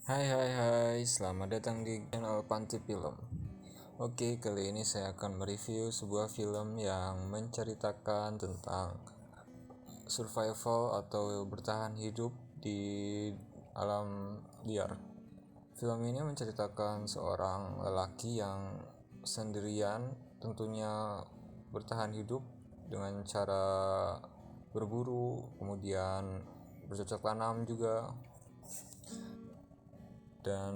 Hai, selamat datang di channel Panti Film. Oke, kali ini saya akan mereview sebuah film yang menceritakan tentang survival atau bertahan hidup di alam liar. Film ini menceritakan seorang lelaki yang sendirian tentunya bertahan hidup dengan cara berburu, kemudian bercocok tanam juga, dan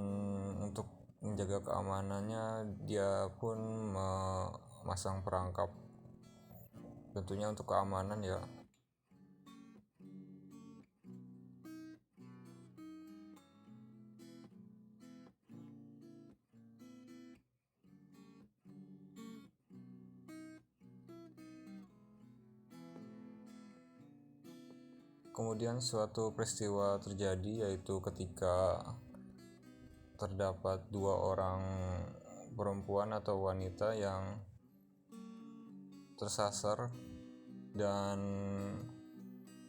untuk menjaga keamanannya dia pun memasang perangkap tentunya untuk keamanan ya. Kemudian suatu peristiwa terjadi, yaitu ketika terdapat dua orang perempuan atau wanita yang tersasar dan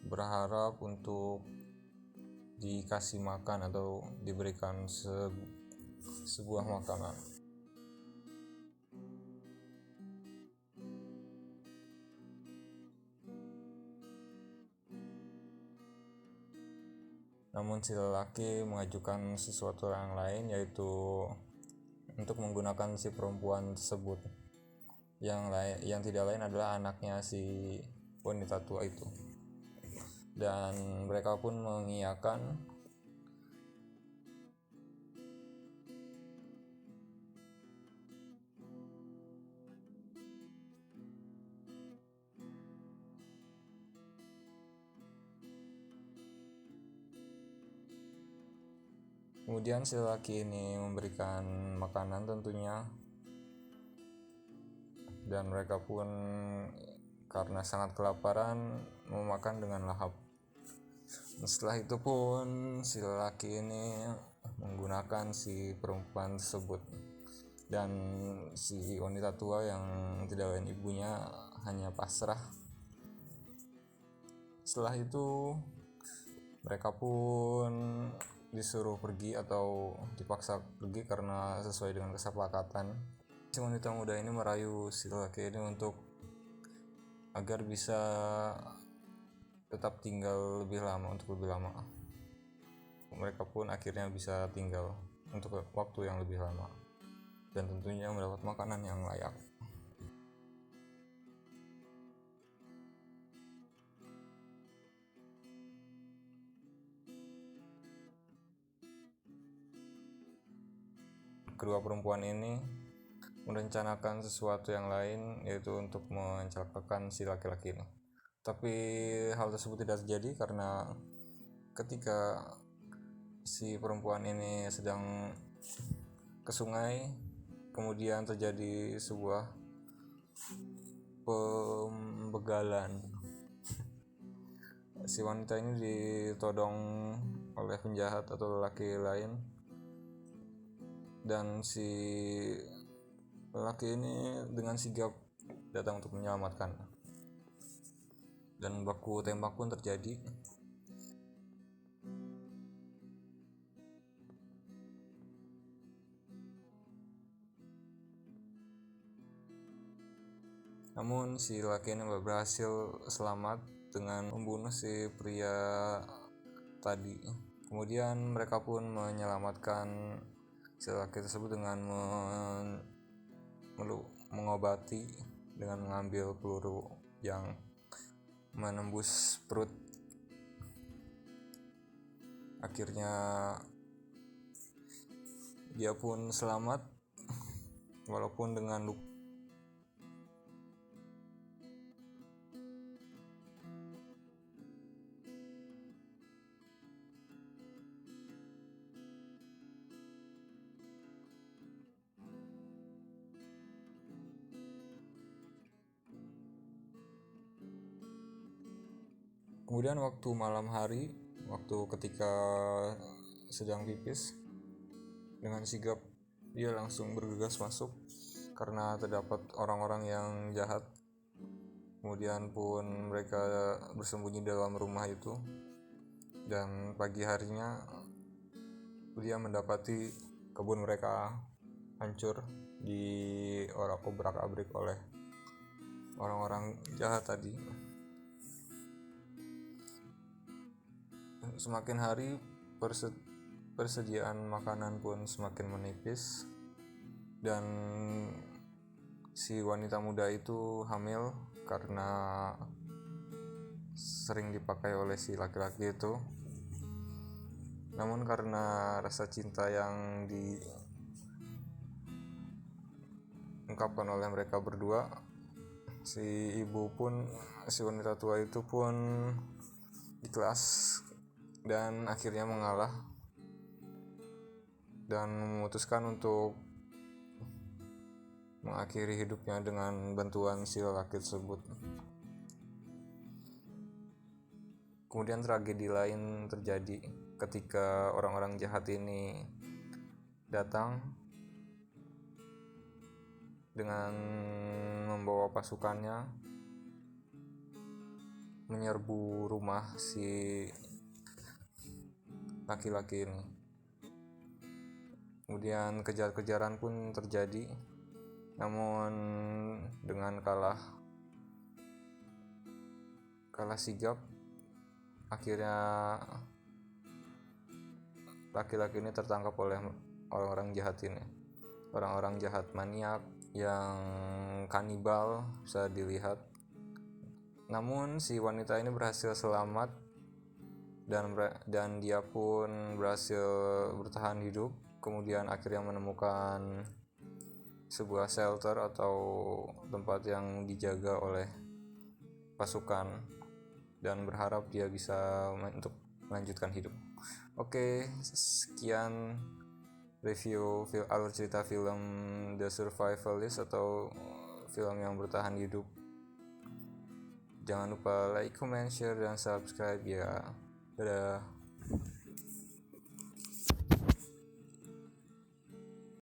berharap untuk dikasih makan atau diberikan sebuah makanan. Namun si lelaki mengajukan sesuatu yang lain, yaitu untuk menggunakan si perempuan tersebut, yang tidak lain adalah anaknya si wanita tua itu. Dan mereka pun mengiyakan. Kemudian si lelaki ini memberikan makanan tentunya, dan mereka pun karena sangat kelaparan memakan dengan lahap. Setelah itu pun si lelaki ini menggunakan si perempuan tersebut, dan si wanita tua yang tidak lain ibunya hanya pasrah. Setelah itu mereka pun disuruh pergi atau dipaksa pergi karena sesuai dengan kesepakatan. Si wanita muda ini merayu si lelaki ini untuk agar bisa tetap tinggal lebih lama. Mereka pun akhirnya bisa tinggal untuk waktu yang lebih lama dan tentunya mendapat makanan yang layak. Kedua perempuan ini merencanakan sesuatu yang lain, yaitu untuk mencelakakan si laki-laki ini. Tapi hal tersebut tidak terjadi karena ketika si perempuan ini sedang ke sungai, kemudian terjadi sebuah pembegalan. Si wanita ini ditodong oleh penjahat atau lelaki lain, dan si lelaki ini dengan sigap datang untuk menyelamatkan, dan baku tembak pun terjadi. Namun si lelaki ini berhasil selamat dengan membunuh si pria tadi. Kemudian mereka pun menyelamatkan si lelaki tersebut dengan mengobati dengan mengambil peluru yang menembus perut. Akhirnya dia pun selamat walaupun dengan luka. Kemudian waktu malam hari, waktu ketika sedang pipis, dengan sigap dia langsung bergegas masuk karena terdapat orang-orang yang jahat. Kemudian pun mereka bersembunyi dalam rumah itu, dan pagi harinya dia mendapati kebun mereka hancur di obrak-abrik oleh orang-orang jahat tadi. Semakin hari persediaan makanan pun semakin menipis, dan si wanita muda itu hamil karena sering dipakai oleh si laki-laki itu. Namun karena rasa cinta yang diungkapkan oleh mereka berdua, si wanita tua itu pun ikhlas dan akhirnya mengalah dan memutuskan untuk mengakhiri hidupnya dengan bantuan si lelaki tersebut. Kemudian tragedi lain terjadi ketika orang-orang jahat ini datang dengan membawa pasukannya menyerbu rumah si laki-laki ini. Kemudian kejar-kejaran pun terjadi, namun dengan kalah sigap, akhirnya laki-laki ini tertangkap oleh orang-orang jahat ini. Orang-orang jahat maniak yang kanibal bisa dilihat. Namun si wanita ini berhasil selamat dan dia pun berhasil bertahan hidup. Kemudian akhirnya menemukan sebuah shelter atau tempat yang dijaga oleh pasukan dan berharap dia bisa untuk melanjutkan hidup. Oke, sekian review alur cerita film The Survivalist atau film yang bertahan hidup. Jangan lupa like, comment, share, dan subscribe ya. Dadah.